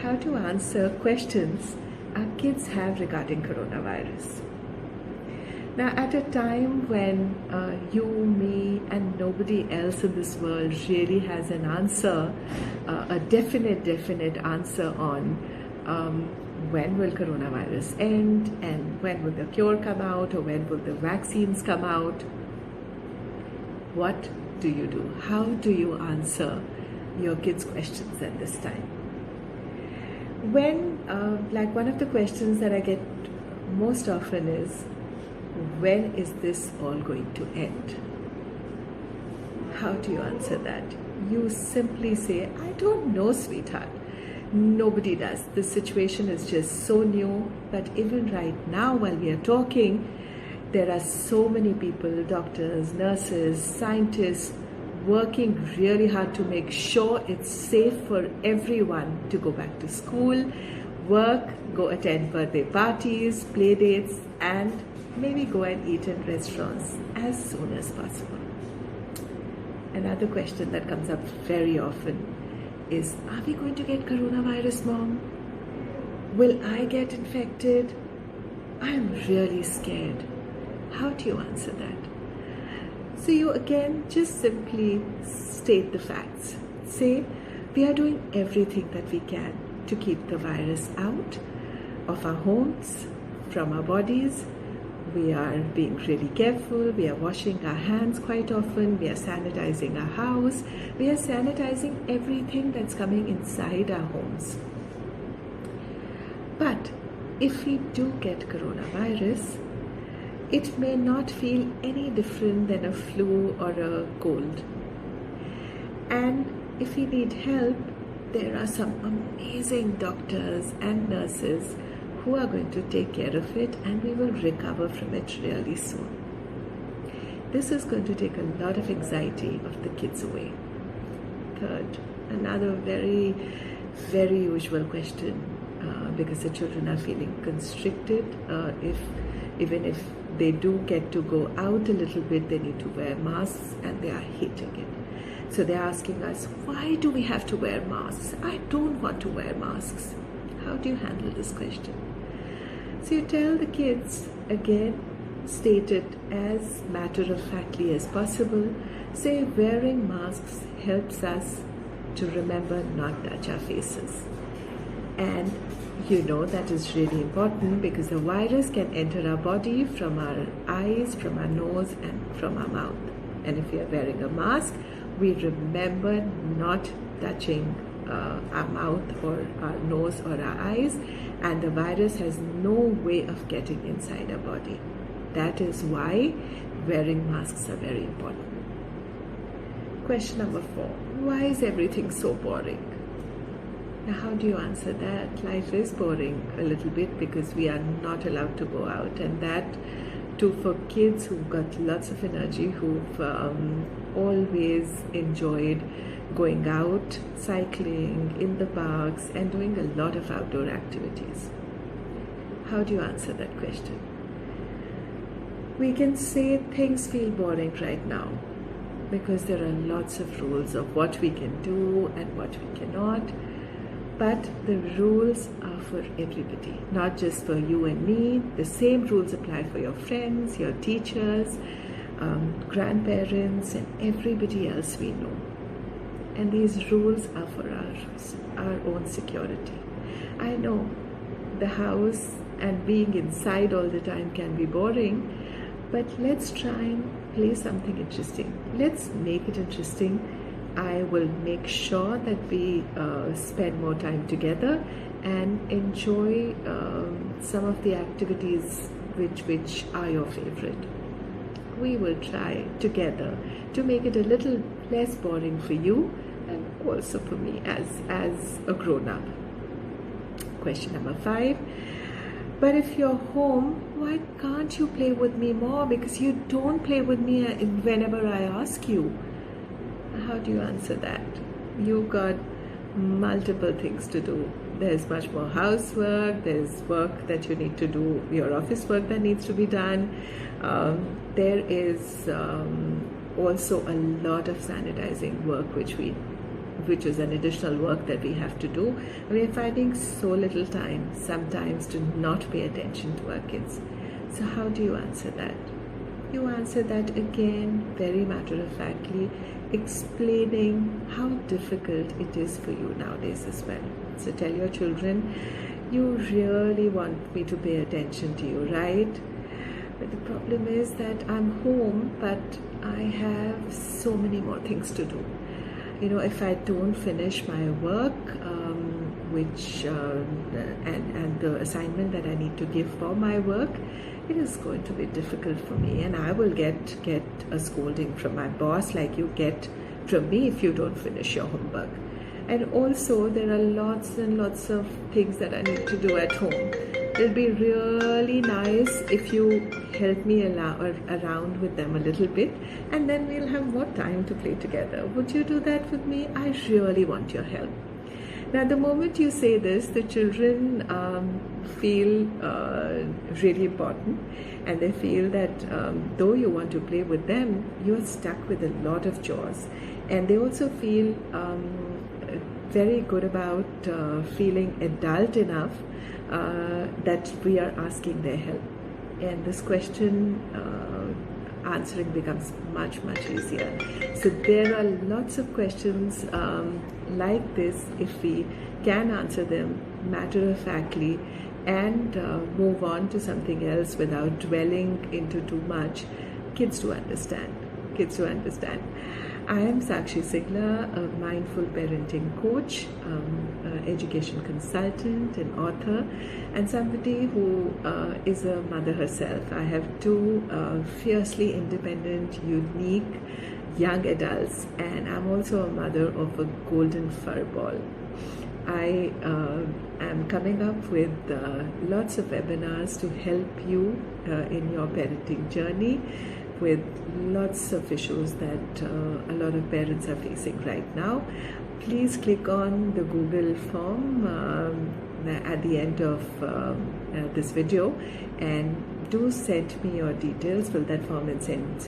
how to answer questions our kids have regarding coronavirus. Now, at a time when you, me, and nobody else in this world really has an answer, a definite answer on when will coronavirus end, and when will the cure come out, or when will the vaccines come out, what do you do? How do you answer your kids' questions at this time? When, like one of the questions that I get most often is, when is this all going to end? How do you answer that? You simply say, I don't know, sweetheart. Nobody does. The situation is just so new. But even right now, while we are talking, there are so many people, doctors, nurses, scientists, working really hard to make sure it's safe for everyone to go back to school, work, go attend birthday parties, play dates, and maybe go and eat in restaurants as soon as possible. Another question that comes up very often is, are we going to get coronavirus, Mom? Will I get infected? I'm really scared. How do you answer that? So you again just simply state the facts. Say, we are doing everything that we can to keep the virus out of our homes, from our bodies. We are being really careful. We are washing our hands quite often. We are sanitizing our house. We are sanitizing everything that's coming inside our homes. But if we do get coronavirus, it may not feel any different than a flu or a cold. And if we need help, there are some amazing doctors and nurses who are going to take care of it, and we will recover from it really soon. This is going to take a lot of anxiety of the kids away. Third, another very usual question, because the children are feeling constricted. Even if they do get to go out a little bit, they need to wear masks, and they are hating it. So they're asking us, why do we have to wear masks? I don't want to wear masks. How do you handle this question? So you tell the kids, again, state it as matter-of-factly as possible. Say, wearing masks helps us to remember not touch our faces. And you know that is really important, because the virus can enter our body from our eyes, from our nose, and from our mouth. And if we are wearing a mask, we remember not touching our mouth or our nose or our eyes, and the virus has no way of getting inside our body. That is why wearing masks are very important. Question number 4. Why is everything so boring? Now, how do you answer that? Life is boring a little bit because we are not allowed to go out, and that too for kids who've got lots of energy, who've always enjoyed going out, cycling in the parks, and doing a lot of outdoor activities. How do you answer that question? We can say things feel boring right now because there are lots of rules of what we can do and what we cannot. But the rules are for everybody, not just for you and me. The same rules apply for your friends, your teachers, grandparents, and everybody else we know. And these rules are for our own security. I know the house and being inside all the time can be boring, but let's try and play something interesting. Let's make it interesting. I will make sure that we spend more time together and enjoy some of the activities which are your favorite. We will try together to make it a little less boring for you and also for me as a grown-up. Question number 5. But if you're home, why can't you play with me more? Because you don't play with me whenever I ask you. How do you answer that? You've got multiple things to do. There's much more housework, there's work that you need to do, your office work that needs to be done. There is also a lot of sanitizing work which we which is an additional work that we have to do. We are finding so little time sometimes to not pay attention to our kids. So how do you answer that? You answer that again very matter-of-factly, explaining how difficult it is for you nowadays as well. So tell your children, you really want me to pay attention to you, right? But the problem is that I'm home, but I have so many more things to do. If I don't finish my work, and the assignment that I need to give for my work, it is going to be difficult for me, and I will get a scolding from my boss like you get from me if you don't finish your homework. And also there are lots and lots of things that I need to do at home. It'll be really nice if you help me around with them a little bit, and then we'll have more time to play together. Would you do that with me? I really want your help. Now, the moment you say this, the children feel really important, and they feel that though you want to play with them, you're stuck with a lot of chores. And they also feel very good about feeling adult enough that we are asking their help. And this question answering becomes much easier. So there are lots of questions like this. If we can answer them matter-of-factly and move on to something else without dwelling into too much, kids do understand. I am Saakshi Singla, a mindful parenting coach, education consultant and author, and somebody who is a mother herself. I have two fiercely independent, unique young adults, and I'm also a mother of a golden fur ball. I am coming up with lots of webinars to help you in your parenting journey, with lots of issues that a lot of parents are facing right now. Please click on the Google form at the end of this video, and do send me your details. Fill that form and send